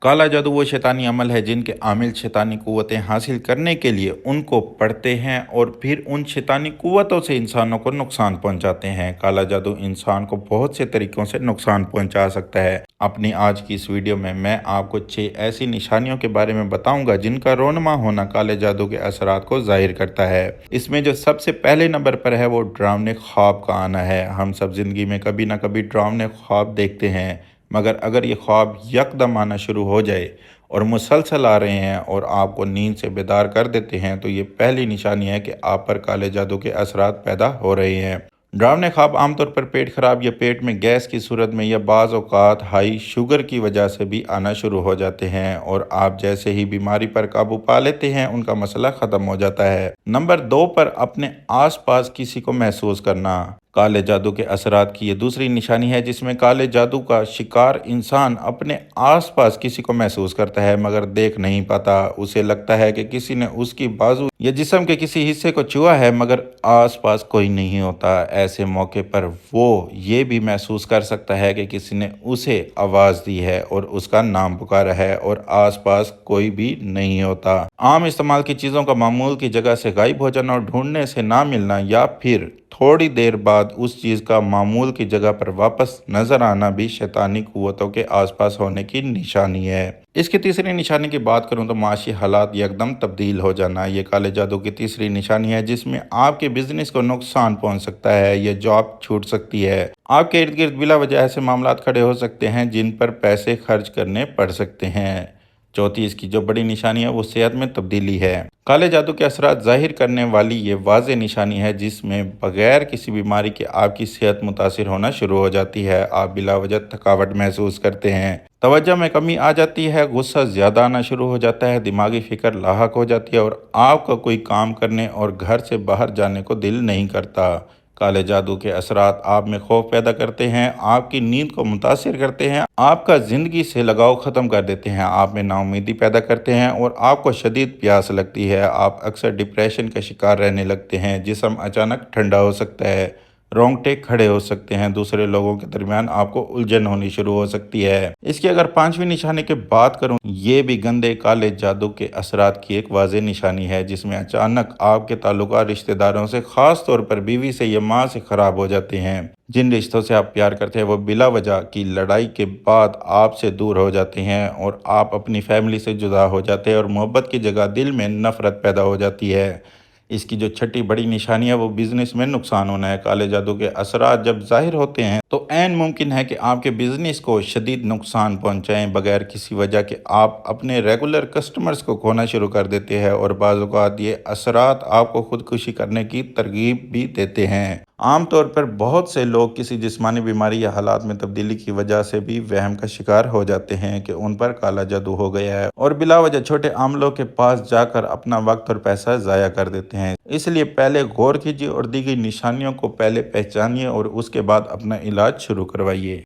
काला जादू वो शैतानी अमल है जिनके आमिल शैतानी कुव्वतें हासिल करने के लिए उनको पढ़ते हैं और फिर उन शैतानी कुव्वतों से इंसानों को नुकसान पहुंचाते हैं। काला जादू इंसान को बहुत से तरीक़ों से नुकसान पहुंचा सकता है। अपनी आज की इस वीडियो में मैं आपको 6 ऐसी निशानियों के बारे में बताऊंगा जिनका रोनमा होना काले जादू के असरात को जाहिर करता है। इसमें जो सबसे पहले नंबर पर है वो डरावने ख्वाब का आना है। हम सब जिंदगी में कभी ना कभी डरावने ख्वाब देखते हैं, मगर अगर ये ख्वाब यकदम आना शुरू हो जाए और मुसलसल आ रहे हैं और आपको नींद से बेदार कर देते हैं, तो ये पहली निशानी है कि आप पर काले जादू के असरात पैदा हो रहे हैं। डरावने ख्वाब आमतौर पर पेट खराब या पेट में गैस की सूरत में या बाज़ औक़ात हाई शुगर की वजह से भी आना शुरू हो जाते हैं, और आप जैसे ही बीमारी पर काबू पा लेते हैं उनका मसला ख़त्म हो जाता है। नंबर 2 पर अपने आसपास किसी को महसूस करना। काले जादू के असरात की ये दूसरी निशानी है जिसमें काले जादू का शिकार इंसान अपने आसपास किसी को महसूस करता है मगर देख नहीं पाता। उसे लगता है कि किसी ने उसकी बाजू या जिस्म के किसी हिस्से को छुआ है मगर आसपास कोई नहीं होता। ऐसे मौके पर वो ये भी महसूस कर सकता है कि किसी ने उसे आवाज़ दी है और उसका नाम पुकारा है और आसपास कोई भी नहीं होता। आम इस्तेमाल की चीज़ों का मामूल की जगह से गायब हो जाना और ढूंढने से ना मिलना, या फिर थोड़ी देर बाद उस चीज़ का मामूल की जगह पर वापस नजर आना भी शैतानी कुव्वतों के आसपास होने की निशानी है। इसकी तीसरी निशानी की बात करूं तो माशी हालात एकदम तब्दील हो जाना। ये काले जादू की तीसरी निशानी है जिसमें आपके बिजनेस को नुकसान पहुंच सकता है, ये जॉब छूट सकती है। आपके इर्द गिर्द बिला वजह ऐसे मामलात खड़े हो सकते हैं जिन पर पैसे खर्च करने पड़ सकते हैं। चौथी इसकी जो बड़ी निशानी है वो सेहत में तब्दीली है। काले जादू के असरात जाहिर करने वाली ये वाज़ेह निशानी है जिसमें बगैर किसी बीमारी के आपकी सेहत मुतासिर होना शुरू हो जाती है। आप बिला वजह थकावट महसूस करते हैं, तवज्जो में कमी आ जाती है, गुस्सा ज़्यादा आना शुरू हो जाता है, दिमागी फिक्र लाहक हो जाती है और आपका कोई काम करने और घर से बाहर जाने को दिल नहीं करता। काले जादू के असरात आप में खौफ पैदा करते हैं, आपकी नींद को मुतासिर करते हैं, आपका ज़िंदगी से लगाव ख़त्म कर देते हैं, आप में नाउमीदी पैदा करते हैं और आपको शदीद प्यास लगती है। आप अक्सर डिप्रेशन का शिकार रहने लगते हैं, जिस्म अचानक ठंडा हो सकता है, रोंगटे खड़े हो सकते हैं, दूसरे लोगों के दरमियान आपको उलझन होनी शुरू हो सकती है। इसकी अगर 5वीं निशानी की बात करूं, ये भी गंदे काले जादू के असरात की एक वाज़ेह निशानी है जिसमें अचानक आपके ताल्लुकात रिश्तेदारों से, ख़ास तौर पर बीवी से या माँ से ख़राब हो जाते हैं। जिन रिश्तों से आप प्यार करते हैं वो बिला वजह की लड़ाई के बाद आपसे दूर हो जाते हैं और आप अपनी फैमिली से जुदा हो जाते हैं और मोहब्बत की जगह दिल में नफ़रत पैदा हो जाती है। इसकी जो छठी बड़ी निशानी है वो बिजनेस में नुकसान होना है। काले जादू के असरात जब जाहिर होते हैं तो ऐन मुमकिन है कि आपके बिजनेस को शदीद नुकसान पहुंचाएं बगैर किसी वजह के। आप अपने रेगुलर कस्टमर्स को खोना शुरू कर देते हैं और बाज़ औक़ात ये असरात आपको खुदकुशी करने की तरगीब भी देते हैं। आमतौर पर बहुत से लोग किसी जिस्मानी बीमारी या हालात में तब्दीली की वजह से भी वहम का शिकार हो जाते हैं कि उन पर काला जादू हो गया है और बिला वजह छोटे आमलों के पास जाकर अपना वक्त और पैसा ज़ाया कर देते हैं। इसलिए पहले गौर कीजिए और दी गई निशानियों को पहले पहचानिए और उसके बाद अपना इलाज शुरू करवाइए।